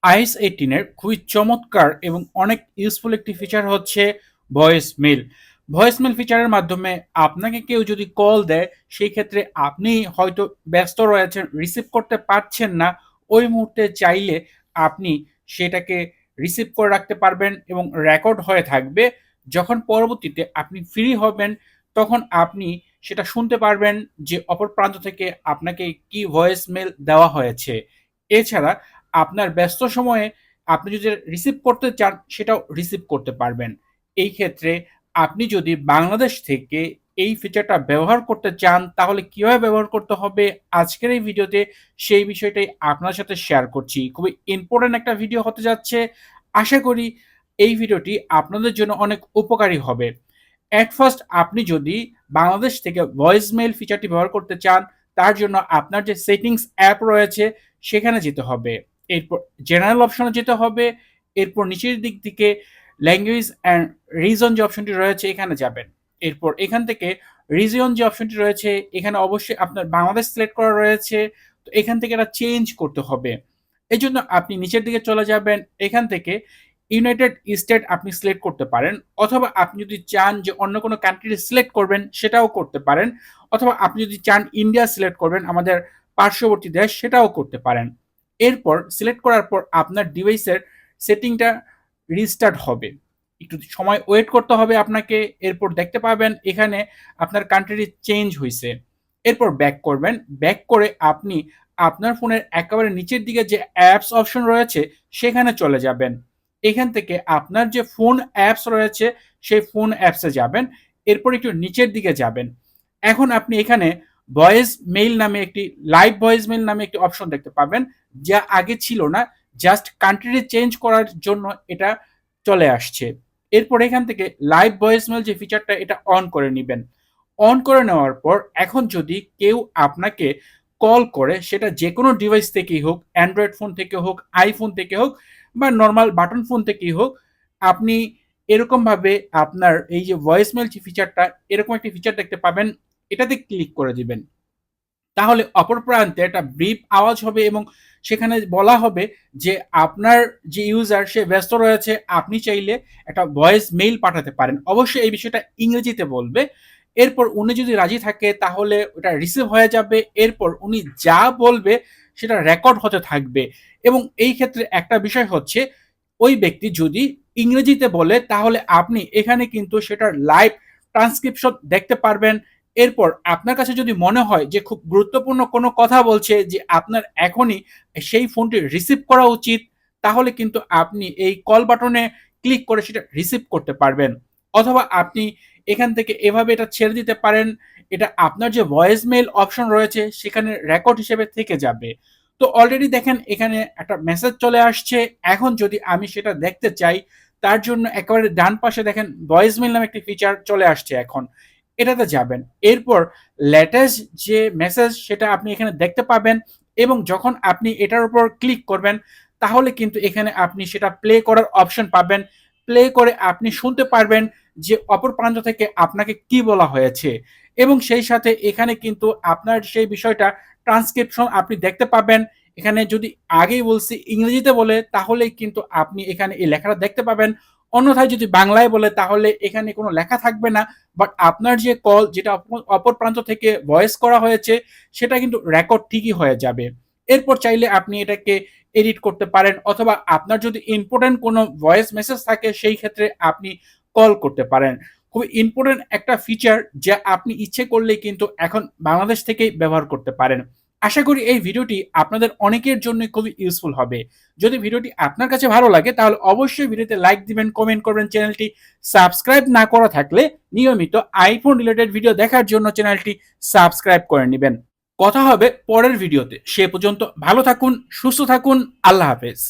iOS 18 এর খুবই চমৎকার এবং অনেক ইউজফুল একটি ফিচার হচ্ছে ভয়েস মেইল। ভয়েস মেইল ফিচারের মাধ্যমে আপনাকে কেউ যদি কল দেয়, সেই ক্ষেত্রে আপনি হয়তো ব্যস্ত রয়েছেন, রিসিভ করতে পারছেন না। ওই মুহূর্তে চাইলে আপনি সেটাকে রিসিভ করে রাখতে পারবেন এবং রেকর্ড হয়ে থাকবে। যখন পরবর্তীতে আপনি ফ্রি হবেন, তখন আপনি সেটা শুনতে পারবেন যে অপর প্রান্ত থেকে আপনাকে কি ভয়েস মেইল দেওয়া হয়েছে। এছাড়া আপনার ব্যস্ত সময়ে আপনি যদি রিসিভ করতে চান, সেটাও রিসিভ করতে পারবেন। এই ক্ষেত্রে আপনি যদি বাংলাদেশ থেকে এই ফিচারটা ব্যবহার করতে চান, তাহলে কিভাবে ব্যবহার করতে হবে আজকের এই ভিডিওতে সেই বিষয়টাই আপনার সাথে শেয়ার করছি। খুবই ইম্পর্টেন্ট একটা ভিডিও হতে যাচ্ছে। আশা করি এই ভিডিওটি আপনাদের জন্য অনেক উপকারী হবে। এট ফার্স্ট আপনি যদি বাংলাদেশ থেকে ভয়েস মেইল ফিচারটি ব্যবহার করতে চান, তার জন্য আপনার যে সেটিংস অ্যাপ রয়েছে সেখানে যেতে হবে। এরপর জেনারেল অপশনে যেতে হবে। এরপর নিচের দিক থেকে ল্যাঙ্গুয়েজ অ্যান্ড রিজন যে অপশনটি রয়েছে এখানে যাবেন। এরপর এখান থেকে রিজিয়ন যে অপশনটি রয়েছে এখানে অবশ্যই আপনার বাংলাদেশ সিলেক্ট করা রয়েছে। তো এখান থেকে এটা চেঞ্জ করতে হবে। এজন্য আপনি নিচের দিকে চলে যাবেন। এখান থেকে ইউনাইটেড স্টেট আপনি সিলেক্ট করতে পারেন, অথবা আপনি যদি চান যে অন্য কোনো কান্ট্রি সিলেক্ট করবেন সেটাও করতে পারেন, অথবা আপনি যদি চান ইন্ডিয়া সিলেক্ট করবেন, আমাদের পার্শ্ববর্তী দেশ, সেটাও করতে পারেন। এরপর সিলেক্ট করার পর আপনার ডিভাইসের সেটিংটা রিস্টার্ট হবে। একটু সময় ওয়েট করতে হবে আপনাকে। এরপর দেখতে পাবেন এখানে আপনার কান্ট্রি চেঞ্জ হয়েছে। এরপর ব্যাক করবেন। ব্যাক করে আপনি আপনার ফোনের একেবারে নিচের দিকে যে অ্যাপস অপশন রয়েছে সেখানে চলে যাবেন। এখান থেকে আপনার যে ফোন অ্যাপস রয়েছে সেই ফোন অ্যাপসে যাবেন। এরপর একটু নিচের দিকে যাবেন। এখন আপনি এখানে ভয়েস মেইল নামে একটি লাইভ ভয়েস মেইল নামে একটি অপশন দেখতে পাবেন, যা আগে ছিল না। জাস্ট কান্ট্রি চেঞ্জ করার জন্য এটা চলে আসছে। এরপর এখান থেকে লাইভ ভয়েস মেইল যে ফিচারটা এটা অন করে নেবেন। অন করে নেওয়ার পর এখন যদি কেউ আপনাকে কল করে, সেটা যে কোনো ডিভাইস থেকেই হোক, অ্যান্ড্রয়েড ফোন থেকে হোক, আইফোন থেকে হোক, বা নর্মাল বাটন ফোন থেকেই হোক, আপনি এরকমভাবে আপনার এই যে ভয়েস মেইল যে ফিচারটা, এরকম একটি ফিচার দেখতে পাবেন। এটাতে ক্লিক করে দিবেন। তাহলে অপর প্রান্তে একটা ব্রিফ আওয়াজ হবে এবং সেখানে বলা হবে যে আপনার যে ইউজার সে ব্যস্ত রয়েছে, আপনি চাইলে একটা ভয়েস মেইল পাঠাতে পারেন। অবশ্যই এই বিষয়টা ইংরেজিতে বলবে। এরপর উনি যদি রাজি থাকে তাহলে ওটা রিসিভ হয়ে যাবে। এরপর উনি যা বলবে সেটা রেকর্ড হতে থাকবে। এবং এই ক্ষেত্রে একটা বিষয় হচ্ছে, ওই ব্যক্তি যদি ইংরেজিতে বলে তাহলে আপনি এখানে কিন্তু সেটার লাইভ ট্রান্সক্রিপশন দেখতে পারবেন। এরপর আপনার কাছে যদি মনে হয় যে খুব গুরুত্বপূর্ণ কোনো কথা বলছে, যে আপনার এখনই সেই ফোনটি রিসিভ করা উচিত, তাহলে কিন্তু আপনি এই কল বাটনে ক্লিক করে সেটা রিসিভ করতে পারবেন। অথবা আপনি এখান থেকে এভাবে এটা ছেড়ে দিতে পারেন। এটা আপনার যে ভয়েস মেইল অপশন রয়েছে সেখানে রেকর্ড হিসেবে থেকে যাবে। তো অলরেডি দেখেন এখানে একটা মেসেজ চলে আসছে। এখন যদি আমি সেটা দেখতে চাই, তার জন্য একেবারে ডান পাশে দেখেন ভয়েস মেইল নামে একটি ফিচার চলে আসছে। এখন এটাতে যাবেন। এরপর লেটেস্ট যে মেসেজ সেটা আপনি এখানে দেখতে পাবেন, এবং যখন আপনি এটার উপর ক্লিক করবেন তাহলে কিন্তু এখানে আপনি সেটা প্লে করার অপশন পাবেন। প্লে করে আপনি শুনতে পারবেন যে অপর প্রান্ত থেকে আপনাকে কি বলা হয়েছে, এবং সেই সাথে এখানে কিন্তু আপনার সেই বিষয়টা ট্রান্সক্রিপশন আপনি দেখতে পাবেন। এখানে যদি আগেই বলছি ইংরেজিতে বলে তাহলে কিন্তু আপনি এখানে এই লেখাটা দেখতে পাবেন। অন্যথায় যদি বাংলায় বলে তাহলে এখানে কোনো লেখা থাকবে না। বাট আপনার যে কল, যেটা অপর প্রান্ত থেকে ভয়েস করা হয়েছে, সেটা কিন্তু রেকর্ড ঠিকই হয়ে যাবে। এরপর চাইলে আপনি এটাকে এডিট করতে পারেন, অথবা আপনার যদি ইম্পর্টেন্ট কোনো ভয়েস মেসেজ থাকে সেই ক্ষেত্রে আপনি কল করতে পারেন। খুবই ইম্পর্টেন্ট একটা ফিচার, যা আপনি ইচ্ছে করলেই কিন্তু এখন বাংলাদেশ থেকেই ব্যবহার করতে পারেন। আশা করি এই ভিডিওটি আপনাদের অনেকের জন্য খুবই ইউজফুল হবে। যদি ভিডিওটি আপনার কাছে ভালো লাগে তাহলে অবশ্যই ভিডিওতে লাইক দিবেন, কমেন্ট করবেন। চ্যানেলটি সাবস্ক্রাইব না করা থাকলে নিয়মিত আইফোন রিলেটেড ভিডিও দেখার জন্য চ্যানেলটি সাবস্ক্রাইব করে নেবেন। কথা হবে পরের ভিডিওতে। সে পর্যন্ত ভালো থাকুন, সুস্থ থাকুন। আল্লাহ হাফেজ।